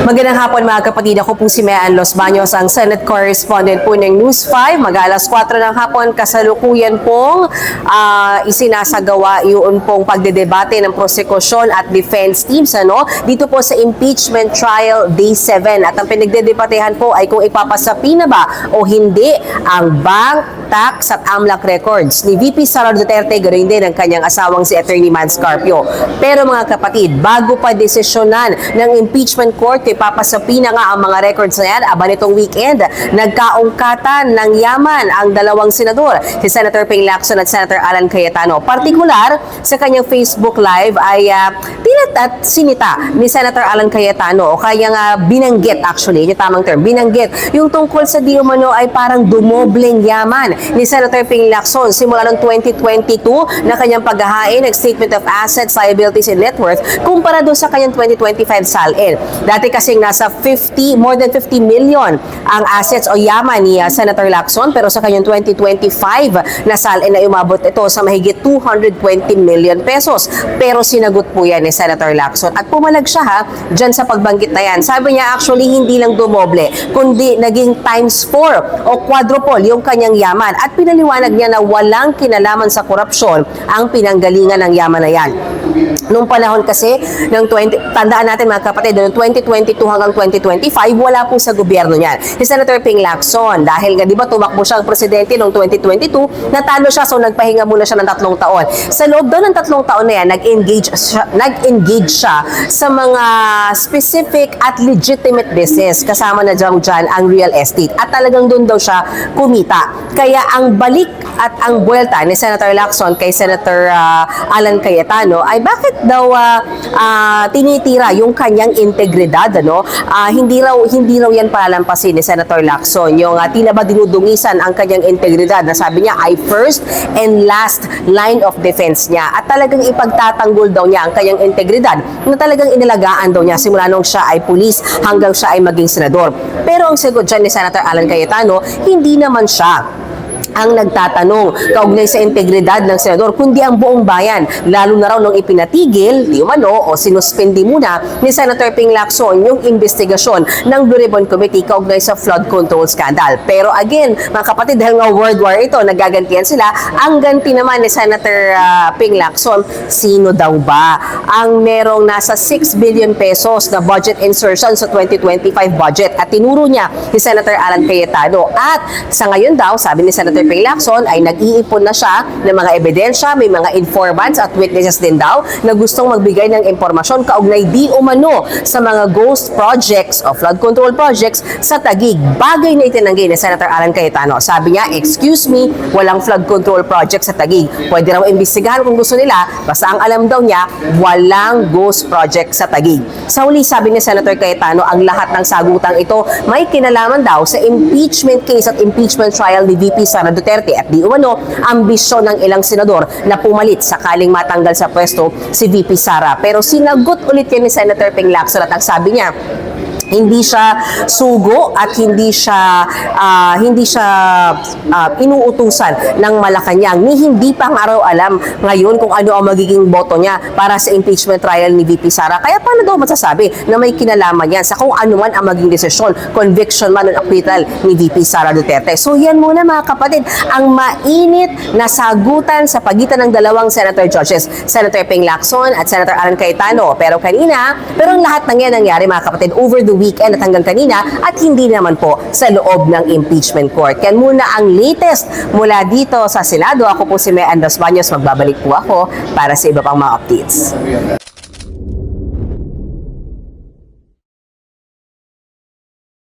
Magandang hapon mga kapatid. Ako po si Mean Los Baños, ang Senate Correspondent po ng News 5. Mag-alas 4 ng hapon, kasalukuyan pong isinasagawa yun pong pagdedebate ng prosekusyon at defense teams dito po sa impeachment trial day 7. At ang pinagdedebatehan po ay kung ipapasapi na ba o hindi ang bank, tax at AMLAC records ni VP Sara Duterte, ganoon din ang kanyang asawang si Attorney Mads Carpio. Pero mga kapatid, bago pa desisyonan ng impeachment court, ipapasapi na nga ang mga records na yan. Aba nitong weekend, nagkaungkatan ng yaman ang dalawang senador, si Senator Ping Lacson at Senator Alan Cayetano. Partikular, sa kanyang Facebook Live ay sinita ni Senator Alan Cayetano o kaya nga binanggit, actually, yung tamang term, binanggit yung tungkol sa di umano ay parang dumobleng yaman ni Senator Ping Lacson simula noong 2022 na kanyang paghahain ng Statement of Assets, Liabilities, and Net Worth kumpara doon sa kanyang 2025 SALN. Dati kasing nasa more than 50 million ang assets o yaman ni Senator Lacson, pero sa kanyang 2025 na SALN na umabot ito sa mahigit 220 million pesos. Pero sinagot po yan ni Senator Lacson at pumalag siya dyan sa pagbanggit na yan. Sabi niya actually hindi lang dumoble, kundi naging times 4 o quadruple yung kanyang yaman at pinaliwanag niya na walang kinalaman sa korupsyon ang pinanggalingan ng yaman na yan. Noong panahon kasi ng tandaan natin mga kapatid, noong 2022 hanggang 2025, wala po sa gobyerno niyan si Senator Ping Lacson. Dahil nga, di ba, tumakbo siyang presidente noong 2022, natalo siya, so nagpahinga muna siya ng 3 taon. Sa loob daw ng 3 taon na yan, nag-engage siya sa mga specific at legitimate business. Kasama na dyan ang real estate. At talagang doon daw siya kumita. Kaya ang balik at ang buwelta ni Senator Lacson kay Senator Alan Cayetano ay bakit daw tinitira yung kanyang integridad, hindi raw yan palalampasin ni Senator Lacson, yung tila ba dinudungisan ang kanyang integridad na sabi niya ay first and last line of defense niya at talagang ipagtatanggol daw niya ang kanyang integridad na talagang inalagaan daw niya simula nung siya ay pulis hanggang siya ay maging senador. Pero ang sagot dyan ni Senator Alan Cayetano, hindi naman siya ang nagtatanong kaugnay sa integridad ng senador, kundi ang buong bayan. Lalo na raw nung ipinatigil, di umano, o sinuspindi muna ni Senator Ping Lacson yung investigasyon ng Blue Ribbon Committee kaugnay sa flood control scandal. Pero again, mga kapatid, dahil nga world war ito, nagagantihan sila, ang ganti naman ni Senator Ping Lacson, sino daw ba ang merong nasa 6 billion pesos na budget insertion sa 2025 budget? At tinuro niya ni Senator Alan Cayetano. At sa ngayon daw, sabi ni Senator Ping Lacson ay nag-iipon na siya ng mga ebidensya, may mga informants at witnesses din daw na gustong magbigay ng impormasyon kaugnay di umano sa mga ghost projects o flood control projects sa Taguig. Bagay na itinanggi ni Senator Alan Cayetano. Sabi niya, excuse me, walang flood control project sa Taguig. Pwede raw imbestigahan kung gusto nila, basta ang alam daw niya, walang ghost project sa Taguig. Sa huli, sabi ni Senator Cayetano, ang lahat ng sagutang ito may kinalaman daw sa impeachment case at impeachment trial ni VP Sara Duterte at di umano ambisyon ng ilang senador na pumalit sakaling matanggal sa pwesto si VP Sara. Pero sinagot ulit yan ni Senator Ping Lacson at ang sabi niya, hindi siya sugo at hindi siya inuutusan ng Malacanang ni hindi pa nga raw alam ngayon kung ano ang magiging boto niya para sa impeachment trial ni VP Sara. Kaya paano daw masasabi na may kinalaman yan sa kung ano man ang maging desisyon, conviction man o acquittal ni VP Sara Duterte. So yan muna mga kapatid, ang mainit na sagutan sa pagitan ng dalawang senator judges, Senator Ping Lacson at Senator Alan Cayetano. Pero ang lahat ng yan nangyari mga kapatid over the weekend at hanggang kanina at hindi naman po sa loob ng impeachment court. Yan muna ang latest mula dito sa Senado. Ako po si Mean Los Baños. Magbabalik po ako para sa iba pang mga updates.